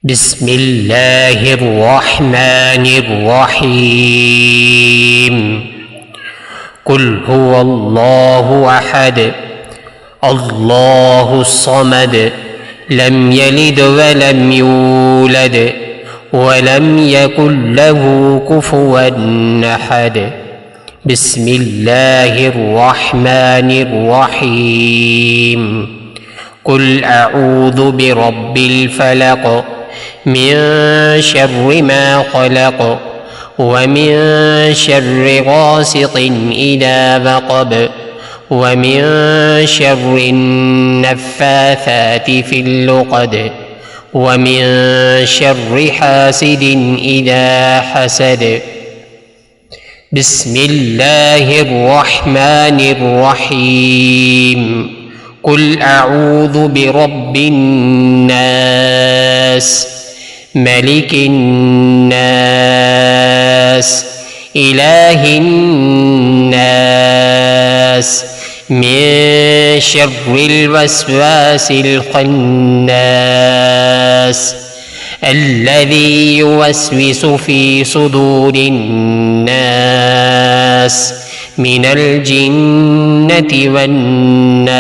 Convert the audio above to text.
بسم الله الرحمن الرحيم. قل هو الله أحد الله الصمد لم يلد ولم يولد ولم يكن له كفوا أحد. بسم الله الرحمن الرحيم. قل أعوذ برب الفلق من شر ما خلق ومن شر غاسق إذا وقب ومن شر النفاثات في اللقد ومن شر حاسد إذا حسد. بسم الله الرحمن الرحيم. قل أعوذ برب الناس ملك الناس إله الناس من شر الوسواس الخناس الذي يوسوس في صدور الناس من الجنة والناس.